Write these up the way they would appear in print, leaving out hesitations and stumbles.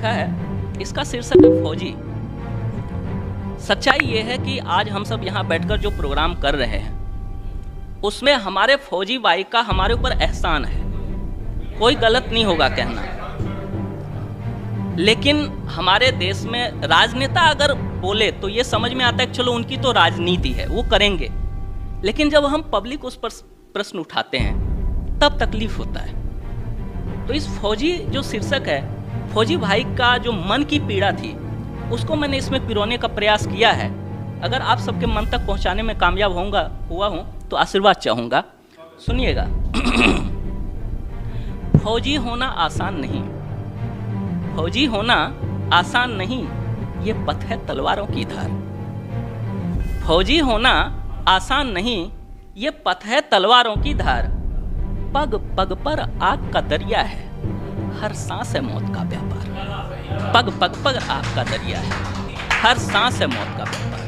लिखा है, इसका शीर्षक है फौजी। सच्चाई ये है कि आज हम सब यहाँ बैठकर जो प्रोग्राम कर रहे हैं उसमें हमारे फौजी भाई का हमारे ऊपर एहसान है, कोई गलत नहीं होगा कहना। लेकिन हमारे देश में राजनेता अगर बोले तो ये समझ में आता है कि चलो उनकी तो राजनीति है, वो करेंगे, लेकिन जब हम पब्लिक उस पर प्रश्न उठाते हैं तब तकलीफ होता है। तो इस फौजी जो शीर्षक है, फौजी भाई का जो मन की पीड़ा थी उसको मैंने इसमें पिरोने का प्रयास किया है। अगर आप सबके मन तक पहुंचाने में कामयाब हुआ हूं तो आशीर्वाद चाहूंगा। सुनिएगा। फौजी होना आसान नहीं, फौजी होना आसान नहीं, ये पथ है तलवारों की धार। फौजी होना आसान नहीं, ये पथ है तलवारों की धार। पग पग पर आग का दरिया है, हर सांस है मौत का व्यापार। पग पग पर आग का दरिया है, हर सांस है मौत का व्यापार।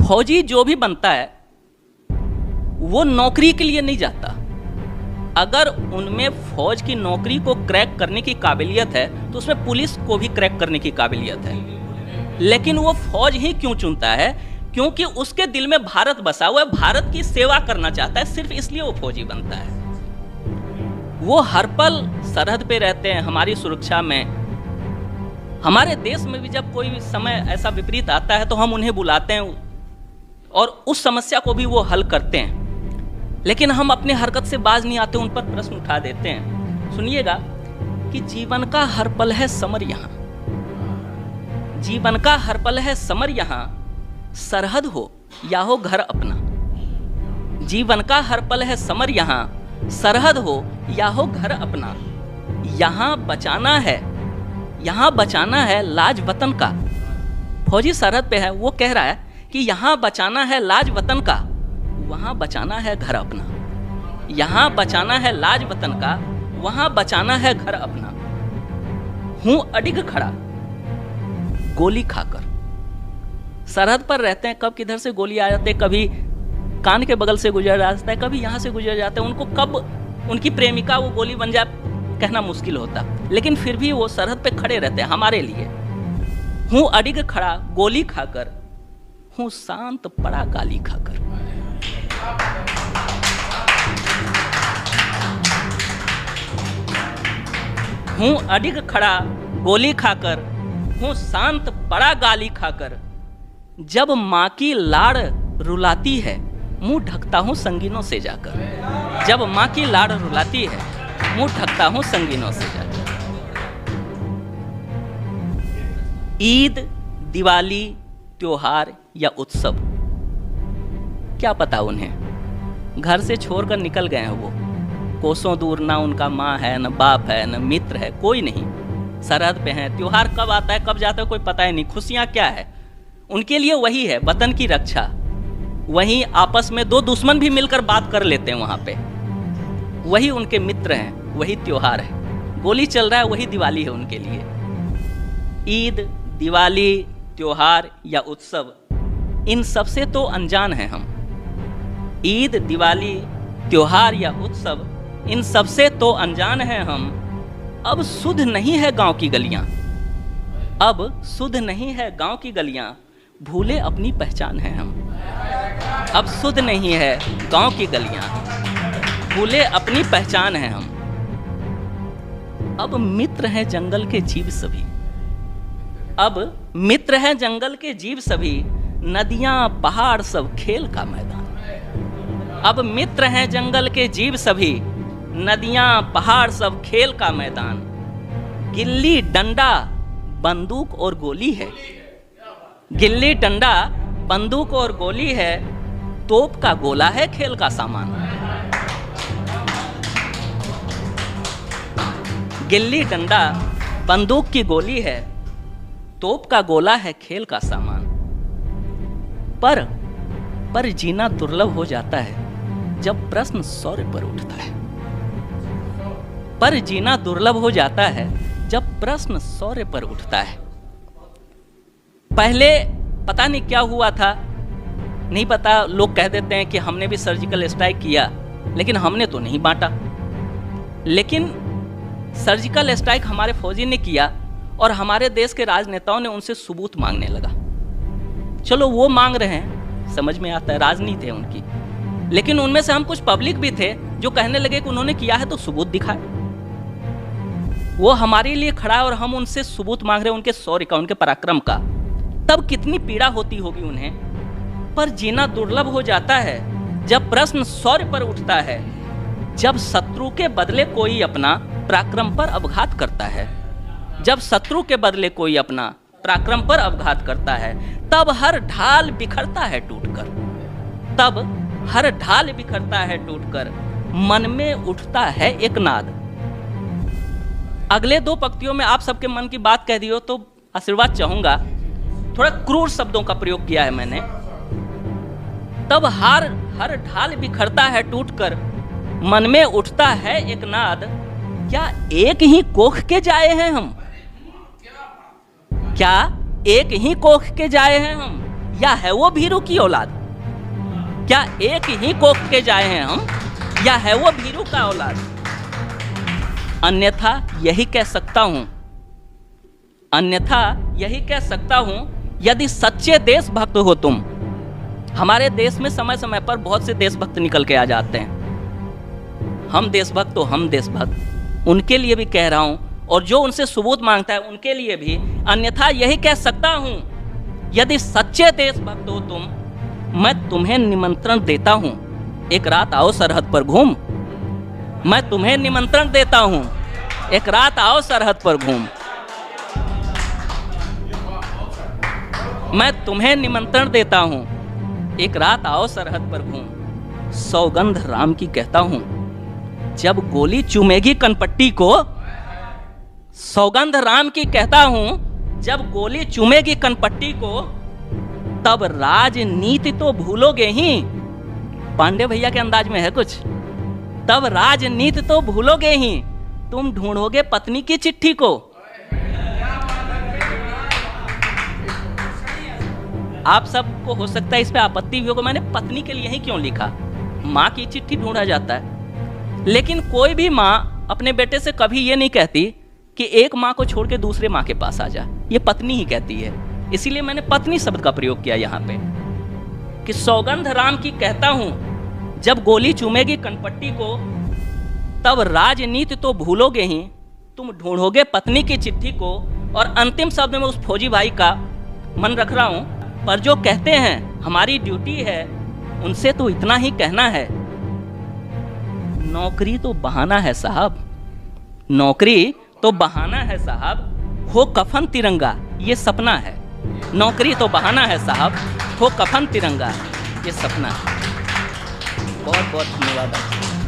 फौजी जो भी बनता है वो नौकरी के लिए नहीं जाता। अगर उनमें फौज की नौकरी को क्रैक करने की काबिलियत है तो उसमें पुलिस को भी क्रैक करने की काबिलियत है। लेकिन वो फौज ही क्यों चुनता है? क्योंकि उसके दिल में भारत बसा हुआ है, भारत की सेवा करना चाहता है, सिर्फ इसलिए वो फौजी बनता है। वो हर पल सरहद पे रहते हैं हमारी सुरक्षा में। हमारे देश में भी जब कोई समय ऐसा विपरीत आता है तो हम उन्हें बुलाते हैं और उस समस्या को भी वो हल करते हैं। लेकिन हम अपने हरकत से बाज नहीं आते, उन पर प्रश्न उठा देते हैं। सुनिएगा कि जीवन का हर पल है समर यहाँ, जीवन का हर पल है समर यहाँ, सरहद हो या हो घर अपना। जीवन का हर पल है समर यहाँ, सरहद हो या हो घर अपना। यहाँ बचाना है लाज वतन का। फौजी सरहद पे है, वो कह रहा है कि यहाँ बचाना है लाज वतन का, वहाँ बचाना है घर अपना। यहाँ बचाना है लाज वतन का, वहाँ बचाना है घर अपना। हूँ अडिग खड़ा गोली खाकर। सरहद पर रहते हैं, कब किधर से गोली आ जाते, कभी कान के बगल से गुजर जाता है, कभी यहाँ से गुजर जाते हैं। उनको कब उनकी प्रेमिका वो गोली बन जाए कहना मुश्किल होता, लेकिन फिर भी वो सरहद पे खड़े रहते हैं हमारे लिए। हूँ अडिग खड़ा गोली खाकर, हूँ शांत पड़ा गाली खाकर। हूँ अडिग खड़ा गोली खाकर, हूँ शांत पड़ा गाली खाकर। जब माँ की लाड़ रुलाती है, मुंह ढकता हूँ संगीनों से जाकर। जब माँ की लाड़ रुलाती है, मुंह ढकता हूँ संगीनों से जाकर। ईद, दिवाली, त्योहार या उत्सव, क्या पता उन्हें। घर से छोड़कर निकल गए हैं वो, कोसों दूर, ना उनका माँ है, न बाप है, न मित्र है, कोई नहीं। सरहद पे हैं। त्योहार कब आता है कब जाता है कोई पता ही नहीं। खुशियाँ क्या है उनके लिए, वही है वतन की रक्षा। वहीं आपस में दो दुश्मन भी मिलकर बात कर लेते हैं वहाँ पे, वही उनके मित्र हैं, वही त्योहार है। गोली चल रहा है, वही दिवाली है उनके लिए। ईद, दिवाली, त्योहार या उत्सव, इन सबसे तो अनजान हैं हम। ईद, दिवाली, त्योहार या उत्सव, इन सबसे तो अनजान हैं हम। अब सुध नहीं है गांव की गलियां, अब सुध नहीं है गांव की गलियां, भूले अपनी पहचान है हम। अब सुध नहीं है गांव की गलियां, भूले अपनी पहचान है हम। अब मित्र हैं जंगल के जीव सभी, अब मित्र हैं जंगल के जीव सभी, नदियां पहाड़ सब खेल का मैदान। अब मित्र हैं जंगल के जीव सभी, नदियां पहाड़ सब खेल का मैदान। गिल्ली डंडा बंदूक और गोली है, गिल्ली डंडा बंदूक और गोली है, तोप का गोला है खेल का सामान। गिल्ली डंडा बंदूक की गोली है, तोप का गोला है खेल का सामान। पर जीना दुर्लभ हो जाता है जब प्रश्न शौर्य पर उठता है। पर जीना दुर्लभ हो जाता है जब प्रश्न शौर्य पर उठता है। पहले पता नहीं क्या हुआ था, नहीं पता। लोग कह देते हैं कि हमने भी सर्जिकल स्ट्राइक किया, लेकिन हमने तो नहीं बांटा। लेकिन सर्जिकल स्ट्राइक हमारे फौजी ने किया और हमारे देश के राजनेताओं ने उनसे सबूत मांगने लगा। चलो वो मांग रहे हैं, समझ में आता है, राजनीति है उनकी, लेकिन उनमें से हम कुछ पब्लिक भी थे जो कहने लगे कि उन्होंने किया है तो सबूत दिखाए। वो हमारे लिए खड़ा है और हम उनसे सबूत मांग रहे हैं उनके शौर्य का, उनके पराक्रम का। तब कितनी पीड़ा होती होगी उन्हें। पर जीना दुर्लभ हो जाता है जब प्रश्न शौर्य पर उठता है, जब शत्रु के बदले कोई अपना पराक्रम पर अपघात करता है। जब शत्रु के बदले कोई अपना पराक्रम पर अपघात करता है, तब हर ढाल बिखरता है टूटकर। तब हर ढाल बिखरता है टूटकर, मन में उठता है एक नाद। अगले 2 पंक्तियों में आप सबके मन की बात कह दी हो तो आशीर्वाद चाहूंगा। थोड़ा क्रूर शब्दों का प्रयोग किया है मैंने। तब हर ढाल बिखरता है टूटकर, मन में उठता है एक नाद। क्या एक ही कोख के जाए हैं हम? क्या एक ही कोख के जाए हैं हम, या है वो भीरू की औलाद? क्या एक ही कोख के जाए हैं हम, या है वो भीरू का औलाद? अन्यथा यही कह सकता हूं, अन्यथा यही कह सकता हूं, यदि सच्चे देशभक्त हो तुम। हमारे देश में समय समय पर बहुत से देशभक्त निकल के आ जाते हैं। हम देशभक्त तो हम देशभक्त, उनके लिए भी कह रहा हूं, और जो उनसे सबूत मांगता है उनके लिए भी। अन्यथा यही कह सकता हूं, यदि सच्चे देशभक्त हो तुम, मैं तुम्हें निमंत्रण देता हूं, एक रात आओ सरहद पर घूम। मैं तुम्हें निमंत्रण देता हूं, एक रात आओ सरहद पर घूम। मैं तुम्हें निमंत्रण देता हूं, एक रात आओ सरहद पर घूम। सौगंध राम की कहता हूं, जब गोली चूमेगी कनपट्टी को। सौगंध राम की कहता हूं, जब गोली चूमेगी कनपट्टी को, तब राजनीति तो भूलोगे ही। पांडे भैया के अंदाज में है कुछ। तब राजनीति तो भूलोगे ही, तुम ढूंढोगे पत्नी की चिट्ठी को। आप सबको हो सकता है इस पे आपत्ति भी होगी, मैंने पत्नी के लिए ही क्यों लिखा? माँ की चिट्ठी ढूंढा जाता है, लेकिन कोई भी माँ अपने बेटे से कभी ये नहीं कहती कि एक माँ को छोड़ के दूसरे माँ के पास आ जा। ये पत्नी ही कहती है, इसीलिए मैंने पत्नी शब्द का प्रयोग किया यहाँ पे कि सौगंध राम की कहता हूं, जब गोली चूमेगी कनपट्टी को, तब राजनीति तो भूलोगे ही, तुम ढूंढोगे पत्नी की चिट्ठी को। और अंतिम शब्द में उस फौजी भाई का मन रख रहा हूं, पर जो कहते हैं हमारी ड्यूटी है, उनसे तो इतना ही कहना है, नौकरी तो बहाना है साहब, नौकरी तो बहाना है साहब, हो कफन तिरंगा ये सपना है। नौकरी तो बहाना है साहब, हो कफन तिरंगा ये सपना है। बहुत बहुत धन्यवाद।